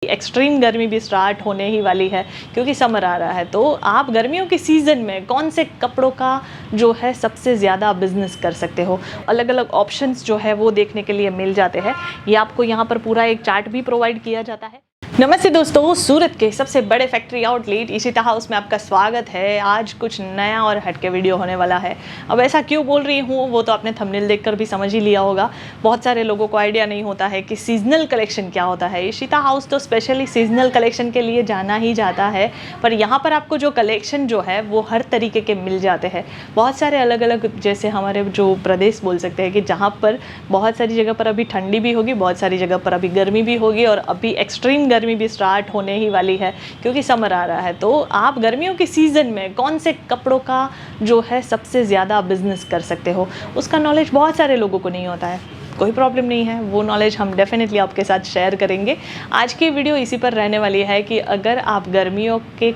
Extreme गर्मी भी start होने ही वाली है क्योंकि समर आ रहा है। तो आप गर्मियों के सीज़न में कौन से कपड़ों का जो है सबसे ज़्यादा बिजनेस कर सकते हो, अलग अलग ऑप्शंस जो है वो देखने के लिए मिल जाते हैं। ये आपको यहाँ पर पूरा एक चार्ट भी प्रोवाइड किया जाता है। नमस्ते दोस्तों, सूरत के सबसे बड़े फैक्ट्री आउटलेट इशिता हाउस में आपका स्वागत है। आज कुछ नया और हटके वीडियो होने वाला है। अब ऐसा क्यों बोल रही हूँ वो तो आपने थंबनेल देखकर भी समझ ही लिया होगा। बहुत सारे लोगों को आइडिया नहीं होता है कि सीजनल कलेक्शन क्या होता है। इशिता हाउस तो स्पेशली सीजनल कलेक्शन के लिए जाना ही जाता है, पर यहाँ पर आपको जो कलेक्शन जो है वो हर तरीके के मिल जाते हैं। बहुत सारे अलग अलग, जैसे हमारे जो प्रदेश बोल सकते हैं कि जहाँ पर बहुत सारी जगह पर अभी ठंडी भी होगी, बहुत सारी जगह पर अभी गर्मी भी होगी और अभी एक्सट्रीम गर्मी भी स्टार्ट होने ही वाली है क्योंकि समर आ रहा है। तो आप गर्मियों के सीज़न में कौन से कपड़ों का जो है सबसे ज़्यादा बिजनेस कर सकते हो, उसका नॉलेज बहुत सारे लोगों को नहीं होता है। कोई प्रॉब्लम नहीं है, वो नॉलेज हम डेफिनेटली आपके साथ शेयर करेंगे। आज की वीडियो इसी पर रहने वाली है कि अगर आप गर्मियों के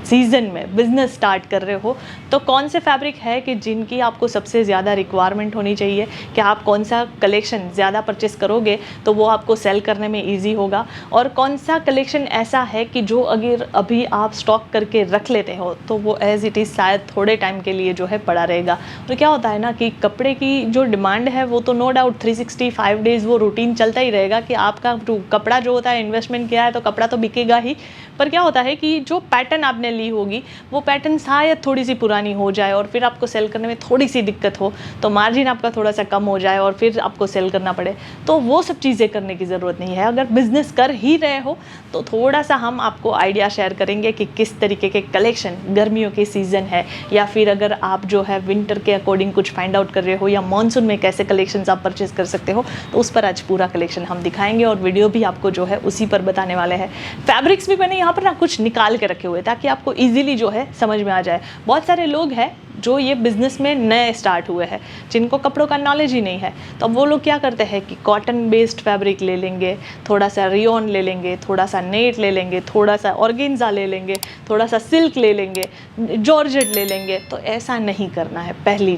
सीज़न में बिज़नेस स्टार्ट कर रहे हो तो कौन से फैब्रिक है कि जिनकी आपको सबसे ज़्यादा रिक्वायरमेंट होनी चाहिए, कि आप कौन सा कलेक्शन ज़्यादा परचेस करोगे तो वो आपको सेल करने में इजी होगा, और कौन सा कलेक्शन ऐसा है कि जो अगर अभी आप स्टॉक करके रख लेते हो तो वो एज़ इट इज़ शायद थोड़े टाइम के लिए जो है पड़ा रहेगा। और क्या होता है ना कि कपड़े की जो डिमांड है वो तो नो डाउट 365 डेज़ वो रूटीन चलता ही रहेगा कि आपका कपड़ा जो होता है, इन्वेस्टमेंट किया है तो कपड़ा तो बिकेगा ही। पर क्या होता है कि जो पैटर्न आपने ली होगी वो पैटर्न शायद थोड़ी सी पुरानी हो जाए और फिर आपको सेल करने में थोड़ी सी दिक्कत हो, तो मार्जिन आपका थोड़ा सा कम हो जाए और फिर आपको सेल करना पड़े। तो वो सब चीज़ें करने की ज़रूरत नहीं है। अगर बिजनेस कर ही रहे हो तो थोड़ा सा हम आपको आइडिया शेयर करेंगे कि किस तरीके के कलेक्शन गर्मियों के सीज़न है, या फिर अगर आप जो है विंटर के अकॉर्डिंग कुछ फाइंड आउट कर रहे हो, या मानसून में कैसे कलेक्शंस आप परचेज कर सकते हो, तो उस पर आज पूरा कलेक्शन हम दिखाएंगे और वीडियो भी आपको जो है उसी पर बताने वाले हैं। फैब्रिक्स भी मैंने यहाँ पर ना कुछ निकाल के रखे हुए ताकि आपको ईजिली जो है समझ में आ जाए। बहुत सारे लोग हैं जो ये बिज़नेस में नए स्टार्ट हुए हैं, जिनको कपड़ों का नॉलेज ही नहीं है। तो अब वो लोग क्या करते हैं कि कॉटन बेस्ड फैब्रिक ले लेंगे, थोड़ा सा रियोन ले लेंगे, थोड़ा सा नेट ले लेंगे, थोड़ा सा ऑर्गेन्जा ले लेंगे, थोड़ा सा सिल्क ले लेंगे, जॉर्जेट ले लेंगे। तो ऐसा नहीं करना है। पहली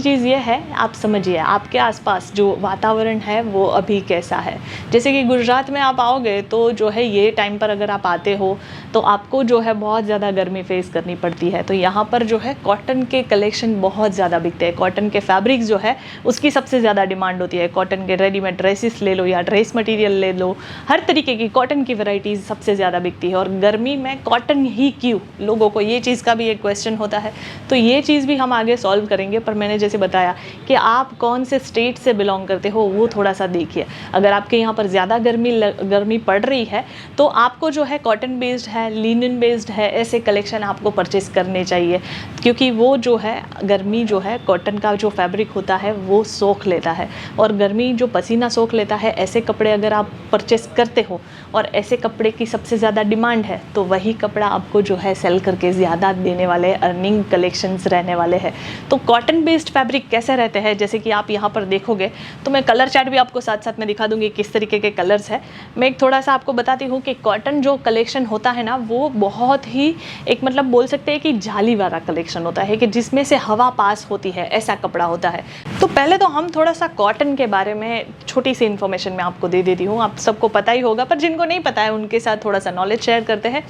चीज़ ये है, आप समझिए आपके आसपास जो वातावरण है वो अभी कैसा है। जैसे कि गुजरात में आप आओगे तो जो है ये टाइम पर अगर आप आते हो तो आपको जो है बहुत ज़्यादा गर्मी फेस करनी पड़ती है। तो यहाँ पर जो है कॉटन के कलेक्शन बहुत ज़्यादा बिकते हैं। कॉटन के फैब्रिक्स जो है उसकी सबसे ज़्यादा डिमांड होती है। कॉटन के रेडीमेड ड्रेसेस ले लो या ड्रेस मटेरियल ले लो, हर तरीके की कॉटन की वैरायटीज़ सबसे ज़्यादा बिकती है। और गर्मी में कॉटन ही क्यों, लोगों को ये चीज़ का भी एक क्वेश्चन होता है। तो ये चीज़ भी हम आगे सॉल्व करेंगे। पर मैंने जैसे बताया कि आप कौन से स्टेट से बिलोंग करते हो वो थोड़ा सा देखिए। अगर आपके यहाँ पर ज़्यादा गर्मी पड़ रही है तो आपको जो है कॉटन बेस्ड है, लिनन बेस्ड है, ऐसे कलेक्शन आपको परचेस करने चाहिए, क्योंकि वो जो है गर्मी जो है कॉटन का जो फैब्रिक होता है वो सोख लेता है, और गर्मी जो पसीना सोख लेता है, ऐसे कपड़े अगर आप परचेस करते हो और ऐसे कपड़े की सबसे ज़्यादा डिमांड है तो वही कपड़ा आपको जो है सेल करके ज़्यादा देने वाले अर्निंग कलेक्शंस रहने वाले हैं। तो कॉटन बेस्ड फैब्रिक कैसे रहते हैं, जैसे कि आप यहाँ पर देखोगे तो मैं कलर चार्ट भी आपको साथ साथ में दिखा दूँगी किस तरीके के कलर्स है। मैं एक थोड़ा सा आपको बताती हूँ कि कॉटन जो कलेक्शन होता है ना वो बहुत ही एक मतलब बोल सकते हैं कि जाली वाला कलेक्शन होता है, कि जिसमें से हवा पास होती है, ऐसा कपड़ा होता है। तो पहले तो हम थोड़ा सा कॉटन के बारे में छोटी सी इन्फॉर्मेशन मैं आपको दे देती हूँ। आप सबको पता ही होगा, पर जिनको नहीं पता है उनके साथ थोड़ा सा नॉलेज शेयर करते हैं।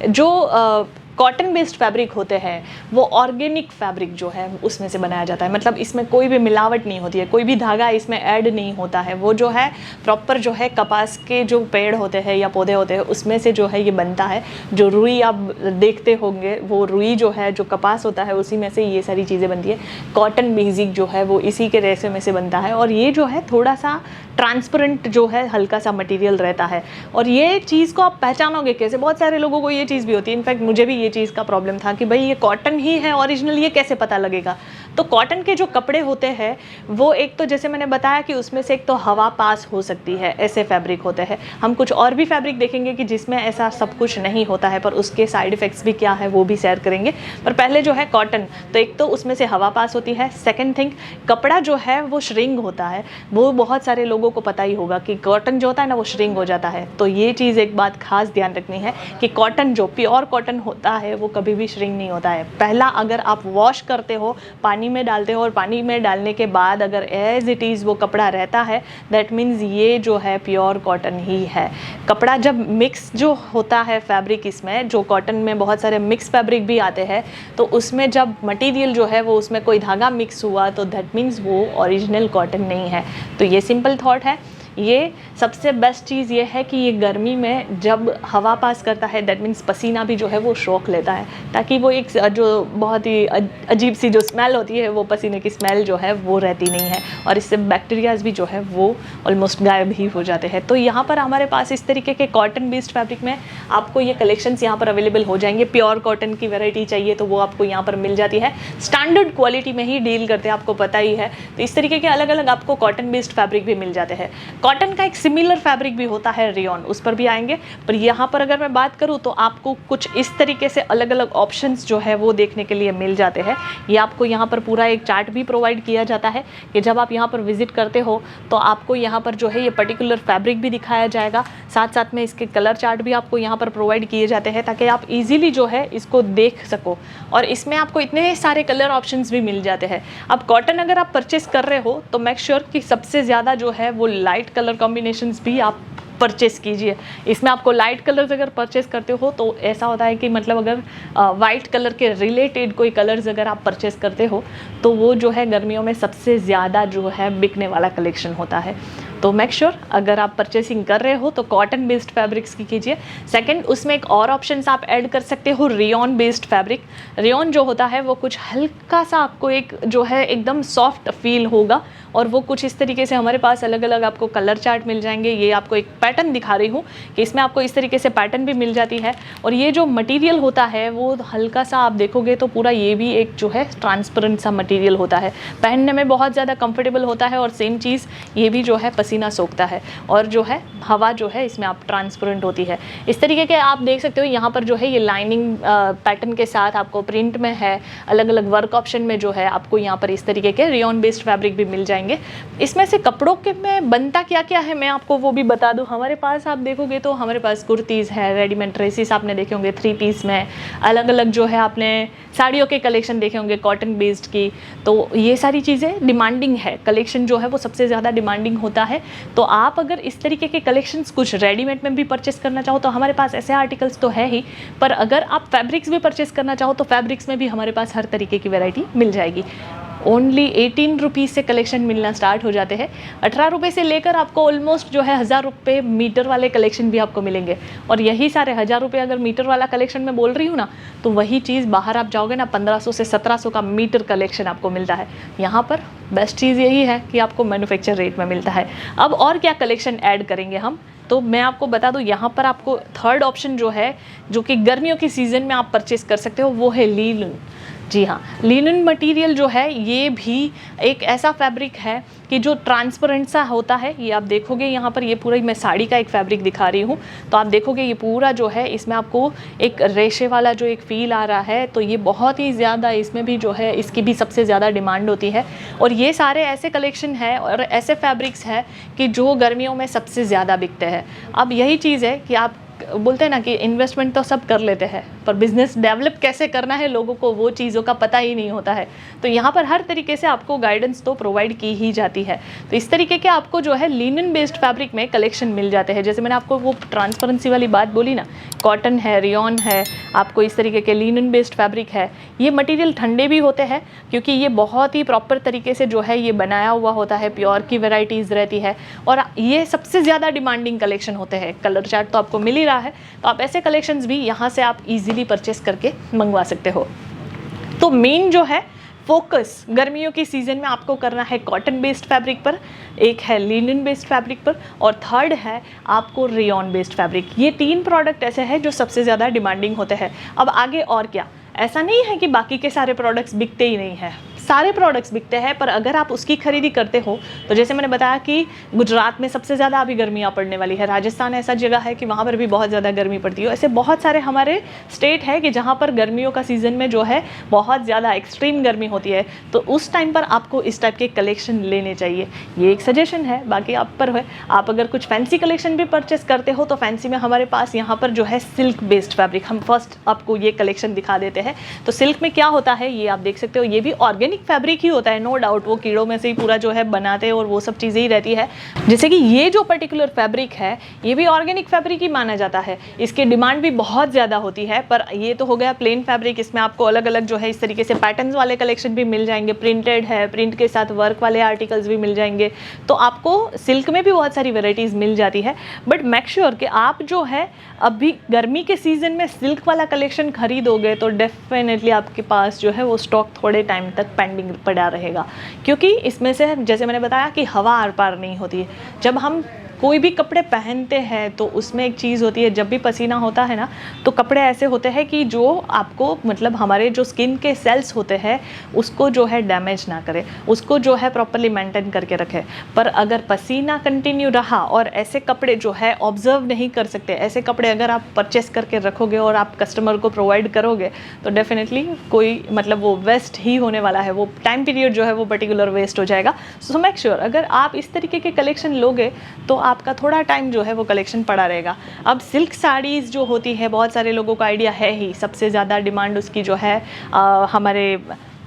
जो कॉटन बेस्ड फैब्रिक होते हैं वो ऑर्गेनिक फैब्रिक जो है उसमें से बनाया जाता है। मतलब इसमें कोई भी मिलावट नहीं होती है, कोई भी धागा इसमें ऐड नहीं होता है। वो जो है प्रॉपर जो है कपास के जो पेड़ होते हैं या पौधे होते हैं उसमें से जो है ये बनता है। जो रुई आप देखते होंगे वो रुई जो है, जो कपास होता है उसी में से ये सारी चीज़ें बनती है। कॉटन बेसिक जो है वो इसी के रेशे में से बनता है, और ये जो है थोड़ा सा ट्रांसपेरेंट जो है हल्का सा मटेरियल रहता है। और ये चीज़ को आप पहचानोगे कैसे, बहुत सारे लोगों को ये चीज़ भी होती है। इनफैक्ट मुझे भी ये चीज़ का प्रॉब्लम था कि भाई ये कॉटन ही है ओरिजिनल, ये कैसे पता लगेगा। तो कॉटन के जो कपड़े होते हैं वो एक तो जैसे मैंने बताया कि उसमें से एक तो हवा पास हो सकती है, ऐसे फैब्रिक होते हैं। हम कुछ और भी फैब्रिक देखेंगे कि जिसमें ऐसा सब कुछ नहीं होता है, पर उसके साइड इफ़ेक्ट्स भी क्या है वो भी शेयर करेंगे। पर पहले जो है कॉटन, तो एक तो उसमें से हवा पास होती है। सेकेंड थिंग, कपड़ा जो है वो श्रिंक होता है। वो बहुत सारे लोगों को पता ही होगा कि कॉटन जो होता है ना वो श्रिंक हो जाता है। तो ये चीज़ एक बात खास ध्यान रखनी है कि कॉटन जो प्योर कॉटन होता है वो कभी भी श्रिंक नहीं होता है। पहला अगर आप वॉश करते हो, पानी में डालते हो और पानी में डालने के बाद अगर एज इट इज़ वो कपड़ा रहता है, दैट मीन्स ये जो है प्योर कॉटन ही है। कपड़ा जब मिक्स जो होता है फैब्रिक, इसमें जो कॉटन में बहुत सारे मिक्स फैब्रिक भी आते हैं, तो उसमें जब मटेरियल जो है वो उसमें कोई धागा मिक्स हुआ तो दैट मीन्स वो ओरिजिनल कॉटन नहीं है। तो ये सिंपल थॉट है। ये सबसे बेस्ट चीज़ ये है कि ये गर्मी में जब हवा पास करता है, दैट मीन्स पसीना भी जो है वो सोख लेता है, ताकि वो एक जो बहुत ही अजीब सी जो स्मेल होती है, वो पसीने की स्मेल जो है वो रहती नहीं है, और इससे बैक्टीरियाज भी जो है वो ऑलमोस्ट गायब ही हो जाते हैं। तो यहाँ पर हमारे पास इस तरीके के कॉटन बेस्ड फैब्रिक में आपको ये कलेक्शंस यहाँ पर अवेलेबल हो जाएंगे। प्योर कॉटन की वैरायटी चाहिए तो वो आपको यहाँ पर मिल जाती है। स्टैंडर्ड क्वालिटी में ही डील करते हैं, आपको पता ही है। तो इस तरीके के अलग अलग आपको कॉटन बेस्ड फैब्रिक भी मिल जाते हैं। कॉटन का एक सिमिलर फैब्रिक भी होता है रेयॉन, उस पर भी आएंगे। पर यहाँ पर अगर मैं बात करूँ तो आपको कुछ इस तरीके से अलग अलग ऑप्शंस जो है वो देखने के लिए मिल जाते हैं। ये आपको यहाँ पर पूरा एक चार्ट भी प्रोवाइड किया जाता है कि जब आप यहाँ पर विजिट करते हो तो आपको यहाँ पर जो है ये पर्टिकुलर फैब्रिक भी दिखाया जाएगा, साथ साथ में इसके कलर चार्ट भी आपको यहाँ पर प्रोवाइड किए जाते हैं, ताकि आप इजीली जो है इसको देख सको। और इसमें आपको इतने सारे कलर ऑप्शंस भी मिल जाते हैं। अब कॉटन अगर आप परचेस कर रहे हो तो मेक श्योर कि सबसे ज़्यादा जो है वो लाइट कलर कॉम्बिनेशंस भी आप परचेस कीजिए। इसमें आपको लाइट कलर्स अगर परचेस करते हो तो ऐसा होता है कि मतलब अगर वाइट कलर के रिलेटेड कोई कलर्स अगर आप परचेस करते हो तो वो जो है गर्मियों में सबसे ज़्यादा जो है बिकने वाला कलेक्शन होता है। तो मेक श्योर अगर आप परचेसिंग कर रहे हो तो कॉटन बेस्ड फैब्रिक्स की कीजिए। सेकंड, उसमें एक और ऑप्शंस आप ऐड कर सकते हो, रेयॉन बेस्ड फैब्रिक। रेयॉन जो होता है वो कुछ हल्का सा आपको एक जो है एकदम सॉफ्ट फील होगा, और वो कुछ इस तरीके से हमारे पास अलग अलग आपको कलर चार्ट मिल जाएंगे। ये आपको एक पैटर्न दिखा रही हूँ कि इसमें आपको इस तरीके से पैटर्न भी मिल जाती है। और ये जो मटेरियल होता है वो हल्का सा आप देखोगे तो पूरा ये भी एक जो है ट्रांसपेरेंट सा मटेरियल होता है, पहनने में बहुत ज़्यादा कंफर्टेबल होता है। और सेम चीज़ ये भी जो है पसीना सोखता है, और जो है हवा जो है इसमें आप ट्रांसपेरेंट होती है। इस तरीके के आप देख सकते हो यहाँ पर जो है ये लाइनिंग पैटर्न के साथ आपको प्रिंट में है, अलग अलग वर्क ऑप्शन में जो है आपको यहाँ पर इस तरीके के रेयॉन बेस्ड फैब्रिक भी मिल जाएंगे। इसमें से कपड़ों के में बनता क्या क्या है मैं आपको वो भी बता दूं। हमारे पास आप देखोगे तो हमारे पास कुर्तीज़ है, रेडीमेड ड्रेसेस आपने देखे होंगे 3 पीस में, अलग अलग जो है आपने साड़ियों के कलेक्शन देखे होंगे कॉटन बेस्ड की। तो ये सारी चीज़ें डिमांडिंग है, कलेक्शन जो है वो सबसे ज़्यादा डिमांडिंग होता है। तो आप अगर इस तरीके के कलेक्शंस कुछ रेडीमेड में भी परचेस करना चाहो तो हमारे पास ऐसे आर्टिकल्स तो है ही, पर अगर आप फैब्रिक्स भी परचेस करना चाहो तो फैब्रिक्स में भी हमारे पास हर तरीके की वैरायटी मिल जाएगी। ओनली 18 रुपीज़ से कलेक्शन मिलना स्टार्ट हो जाते हैं। 18 रुपये से लेकर आपको ऑलमोस्ट जो है 1000 रुपये मीटर वाले कलेक्शन भी आपको मिलेंगे। और यही सारे 1000 रुपये अगर मीटर वाला कलेक्शन मैं बोल रही हूँ ना, तो वही चीज़ बाहर आप जाओगे ना 1500 से 1700 का मीटर कलेक्शन आपको मिलता है। यहाँ पर बेस्ट चीज़ यही है कि आपको मैन्युफैक्चर रेट में मिलता है। अब और क्या कलेक्शन ऐड करेंगे हम, तो मैं आपको बता दूं, यहाँ पर आपको थर्ड ऑप्शन जो है जो कि गर्मियों की सीज़न में आप परचेस कर सकते हो वो है लिनन। जी हाँ, लिनन मटेरियल जो है ये भी एक ऐसा फैब्रिक है कि जो ट्रांसपेरेंट सा होता है। ये आप देखोगे यहाँ पर, ये पूरा मैं साड़ी का एक फैब्रिक दिखा रही हूँ, तो आप देखोगे ये पूरा जो है इसमें आपको एक रेशे वाला जो एक फ़ील आ रहा है। तो ये बहुत ही ज़्यादा इसमें भी जो है इसकी भी सबसे ज़्यादा डिमांड होती है। और ये सारे ऐसे कलेक्शन है और ऐसे फैब्रिक्स है कि जो गर्मियों में सबसे ज़्यादा बिकते हैं। अब यही चीज़ है कि आप बोलते हैं ना कि इन्वेस्टमेंट तो सब कर लेते हैं, पर बिज़नेस डेवलप कैसे करना है लोगों को वो चीज़ों का पता ही नहीं होता है। तो यहाँ पर हर तरीके से आपको गाइडेंस तो प्रोवाइड की ही जाती है। तो इस तरीके के आपको जो है लिनन बेस्ड फैब्रिक में कलेक्शन मिल जाते हैं। जैसे मैंने आपको वो ट्रांसपेरेंसी वाली बात बोली ना, कॉटन है, रेयॉन है, आपको इस तरीके के लिनन बेस्ड फैब्रिक है। ये मटेरियल ठंडे भी होते हैं क्योंकि ये बहुत ही प्रॉपर तरीके से जो है ये बनाया हुआ होता है, प्योर की वेराइटीज़ रहती है। और ये सबसे ज़्यादा डिमांडिंग कलेक्शन होते हैं। कलर चार्ट तो आपको मिल ही रहा है, तो आप ऐसे कलेक्शंस भी यहाँ से आप इजीली परचेस करके मंगवा सकते हो। तो मेन जो है फोकस गर्मियों की सीज़न में आपको करना है कॉटन बेस्ड फैब्रिक पर, एक है लिनन बेस्ड फैब्रिक पर, और थर्ड है आपको रेयॉन बेस्ड फैब्रिक। ये 3 प्रोडक्ट ऐसे हैं जो सबसे ज़्यादा डिमांडिंग होते हैं। अब आगे और क्या, ऐसा नहीं है कि बाकी के सारे प्रोडक्ट्स बिकते ही नहीं हैं, सारे प्रोडक्ट्स बिकते हैं, पर अगर आप उसकी खरीदी करते हो तो जैसे मैंने बताया कि गुजरात में सबसे ज़्यादा अभी गर्मियाँ पड़ने वाली है, राजस्थान ऐसा जगह है कि वहाँ पर भी बहुत ज़्यादा गर्मी पड़ती है। ऐसे बहुत सारे हमारे स्टेट है कि जहाँ पर गर्मियों का सीज़न में जो है बहुत ज़्यादा एक्सट्रीम गर्मी होती है, तो उस टाइम पर आपको इस टाइप के कलेक्शन लेने चाहिए। ये एक सजेशन है, बाकी आप पर है। आप अगर कुछ फैंसी कलेक्शन भी परचेस करते हो तो फैंसी में हमारे पास यहाँ पर जो है सिल्क बेस्ड फैब्रिक, हम फर्स्ट आपको ये कलेक्शन दिखा देते हैं। तो सिल्क में क्या होता है ये आप देख सकते हो, ये भी ऑर्गेनिक फैब्रिक ही होता है, नो डाउट। वो कीड़ों में से ही पूरा जो है बनाते हैं और वो सब चीज़ें ही रहती है। जैसे कि ये जो पर्टिकुलर फैब्रिक है ये भी ऑर्गेनिक फैब्रिक ही माना जाता है, इसकी डिमांड भी बहुत ज़्यादा होती है। पर ये तो हो गया प्लेन फैब्रिक, इसमें आपको अलग अलग जो है इस तरीके से पैटर्न्स वाले कलेक्शन भी मिल जाएंगे, प्रिंटेड है, प्रिंट के साथ वर्क वाले आर्टिकल्स भी मिल जाएंगे। तो आपको सिल्क में भी बहुत सारी वेराइटीज़ मिल जाती है। बट मेक श्योर कि आप जो है अभी गर्मी के सीज़न में सिल्क वाला कलेक्शन खरीदोगे तो डेफिनेटली आपके पास जो है वो स्टॉक थोड़े टाइम तक पेंडिंग पड़ा रहेगा, क्योंकि इसमें से जैसे मैंने बताया कि हवा आर पार नहीं होती है। जब हम कोई भी कपड़े पहनते हैं तो उसमें एक चीज़ होती है, जब भी पसीना होता है ना तो कपड़े ऐसे होते हैं कि जो आपको मतलब हमारे जो स्किन के सेल्स होते हैं उसको जो है डैमेज ना करे, उसको जो है प्रॉपरली मेंटेन करके रखे। पर अगर पसीना कंटिन्यू रहा और ऐसे कपड़े जो है ऑब्जर्व नहीं कर सकते, ऐसे कपड़े अगर आप परचेस करके रखोगे और आप कस्टमर को प्रोवाइड करोगे तो डेफिनेटली कोई मतलब वो वेस्ट ही होने वाला है, वो टाइम पीरियड जो है वो पर्टिकुलर वेस्ट हो जाएगा। सो मेक श्योर अगर आप इस तरीके के कलेक्शन लोगे तो आपका थोड़ा टाइम जो है वो कलेक्शन पड़ा रहेगा। अब सिल्क साड़ीज़ जो होती है बहुत सारे लोगों का आइडिया है ही, सबसे ज़्यादा डिमांड उसकी जो है हमारे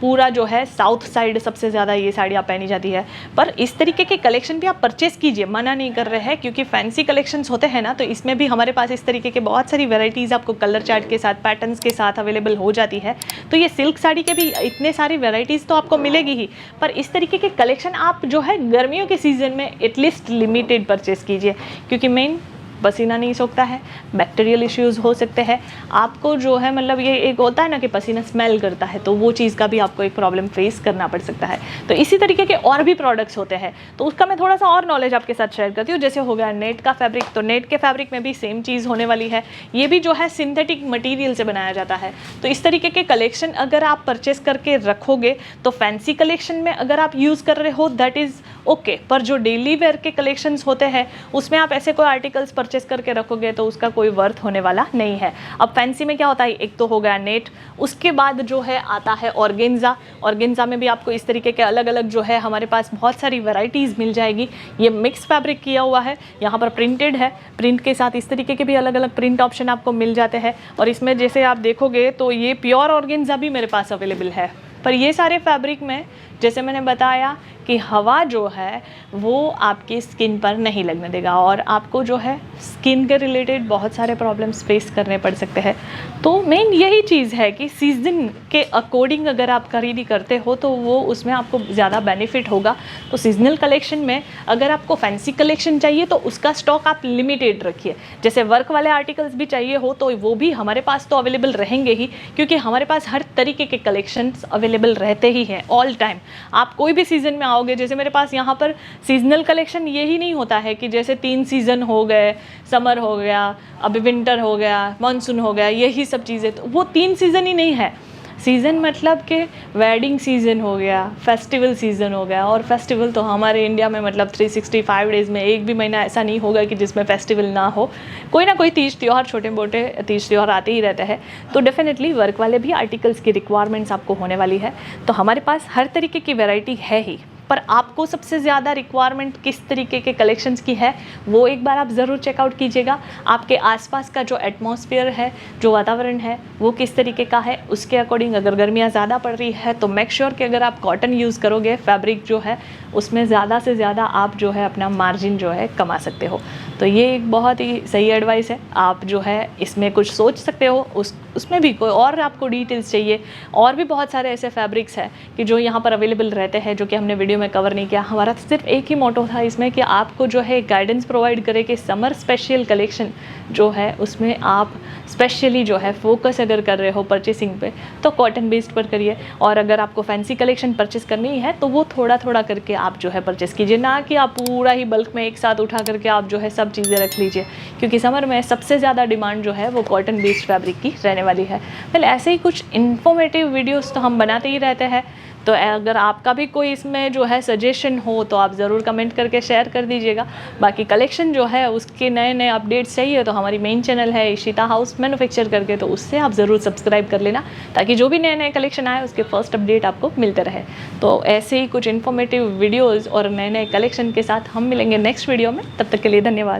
पूरा जो है साउथ साइड सबसे ज़्यादा ये साड़ियाँ पहनी जाती है। पर इस तरीके के कलेक्शन भी आप परचेस कीजिए, मना नहीं कर रहे हैं, क्योंकि फैंसी कलेक्शंस होते हैं ना तो इसमें भी हमारे पास इस तरीके के बहुत सारी वेराइटीज़ आपको कलर चार्ट के साथ, पैटर्न्स के साथ अवेलेबल हो जाती है। तो ये सिल्क साड़ी के भी इतने सारी वेराइटीज़ तो आपको मिलेगी ही, पर इस तरीके के कलेक्शन आप जो है गर्मियों के सीज़न में एटलीस्ट लिमिटेड परचेस कीजिए, क्योंकि मेन पसीना नहीं सोखता है, बैक्टीरियल इश्यूज़ हो सकते हैं आपको जो है, मतलब ये एक होता है ना कि पसीना स्मेल करता है, तो वो चीज़ का भी आपको एक प्रॉब्लम फेस करना पड़ सकता है। तो इसी तरीके के और भी प्रोडक्ट्स होते हैं, तो उसका मैं थोड़ा सा और नॉलेज आपके साथ शेयर करती हूँ। जैसे हो गया नेट का फैब्रिक, तो नेट के फैब्रिक में भी सेम चीज़ होने वाली है, ये भी जो है सिंथेटिक मटीरियल से बनाया जाता है। तो इस तरीके के कलेक्शन अगर आप परचेस करके रखोगे तो फैंसी कलेक्शन में अगर आप यूज़ कर रहे हो दैट इज़ ओके, पर जो डेली वेयर के कलेक्शंस होते हैं उसमें आप ऐसे कोई आर्टिकल्स परचेस करके रखोगे तो उसका कोई वर्थ होने वाला नहीं है। अब फैंसी में क्या होता है, एक तो हो गया नेट, उसके बाद जो है आता है ऑर्गेन्जा। ऑर्गेन्जा में भी आपको इस तरीके के अलग अलग जो है हमारे पास बहुत सारी वैरायटीज़ मिल जाएगी। ये मिक्स फैब्रिक किया हुआ है, यहाँ पर प्रिंटेड है, प्रिंट के साथ इस तरीके के भी अलग अलग प्रिंट ऑप्शन आपको मिल जाते हैं। और इसमें जैसे आप देखोगे तो ये प्योर ऑर्गेन्जा भी मेरे पास अवेलेबल है। पर ये सारे फैब्रिक में जैसे मैंने बताया कि हवा जो है वो आपकी स्किन पर नहीं लगने देगा और आपको जो है स्किन के रिलेटेड बहुत सारे प्रॉब्लम्स फेस करने पड़ सकते हैं। तो मेन यही चीज़ है कि सीज़न के अकॉर्डिंग अगर आप खरीदी करते हो तो वो उसमें आपको ज़्यादा बेनिफिट होगा। तो सीजनल कलेक्शन में अगर आपको फैंसी कलेक्शन चाहिए तो उसका स्टॉक आप लिमिटेड रखिए। जैसे वर्क वाले आर्टिकल्स भी चाहिए हो तो वो भी हमारे पास तो अवेलेबल रहेंगे ही, क्योंकि हमारे पास हर तरीके के कलेक्शंस अवेलेबल रहते ही हैं ऑल टाइम। आप कोई भी सीज़न में आओगे, जैसे मेरे पास यहाँ पर सीजनल कलेक्शन यही नहीं होता है कि जैसे 3 सीज़न हो गए, समर हो गया, अभी विंटर हो गया, मानसून हो गया, यही सब चीज़ें, तो वो 3 सीज़न ही नहीं है। सीज़न मतलब कि वेडिंग सीज़न हो गया, फेस्टिवल सीज़न हो गया, और फेस्टिवल तो हमारे इंडिया में मतलब 365 डेज़ में एक भी महीना ऐसा नहीं होगा कि जिसमें फेस्टिवल ना हो। कोई ना कोई तीज त्यौहार, छोटे मोटे तीज त्यौहार आते ही रहते हैं। तो डेफिनेटली वर्क वाले भी आर्टिकल्स की रिक्वायरमेंट्स आपको होने वाली है। तो हमारे पास हर तरीके की वैरायटी है ही, पर आपको सबसे ज़्यादा रिक्वायरमेंट किस तरीके के कलेक्शंस की है वो एक बार आप ज़रूर चेकआउट कीजिएगा। आपके आसपास का जो एटमॉस्फेयर है, जो वातावरण है, वो किस तरीके का है, उसके अकॉर्डिंग अगर गर्मियाँ ज़्यादा पड़ रही है तो मेक श्योर कि अगर आप कॉटन यूज़ करोगे, फैब्रिक जो है उसमें ज़्यादा से ज़्यादा आप जो है अपना मार्जिन जो है कमा सकते हो। तो ये एक बहुत ही सही एडवाइस है, आप जो है इसमें कुछ सोच सकते हो। उसमें भी कोई और आपको डिटेल्स चाहिए, और भी बहुत सारे ऐसे फैब्रिक्स हैं कि जो यहाँ पर अवेलेबल रहते हैं, जो कि हमने वीडियो में कवर नहीं किया। हमारा सिर्फ एक ही मोटो था इसमें कि आपको जो है गाइडेंस प्रोवाइड करे कि समर स्पेशल कलेक्शन जो है उसमें आप स्पेशली जो है फोकस अगर कर रहे हो परचेसिंग पे तो कॉटन बेस्ड पर करिए, और अगर आपको फैंसी कलेक्शन परचेस करनी है तो वो थोड़ा थोड़ा करके आप जो है परचेस कीजिए, ना कि आप पूरा ही बल्क में एक साथ उठा करके आप जो है सब चीज़ें रख लीजिए, क्योंकि समर में सबसे ज़्यादा डिमांड जो है वो कॉटन बेस्ड फैब्रिक की रहने रहने वाली है। फिर ऐसे ही कुछ इन्फॉर्मेटिव वीडियोस तो हम बनाते ही रहते हैं। तो अगर आपका भी कोई इसमें जो है सजेशन हो तो आप ज़रूर कमेंट करके शेयर कर दीजिएगा। बाकी कलेक्शन जो है उसके नए नए अपडेट्स चाहिए तो हमारी मेन चैनल है इशिता हाउस मैन्युफैक्चर करके, तो उससे आप ज़रूर सब्सक्राइब कर लेना ताकि जो भी नए नए कलेक्शन आए उसके फर्स्ट अपडेट आपको मिलते रहे। तो ऐसे ही कुछ इन्फॉर्मेटिव वीडियोज़ और नए नए कलेक्शन के साथ हम मिलेंगे नेक्स्ट वीडियो में। तब तक के लिए धन्यवाद।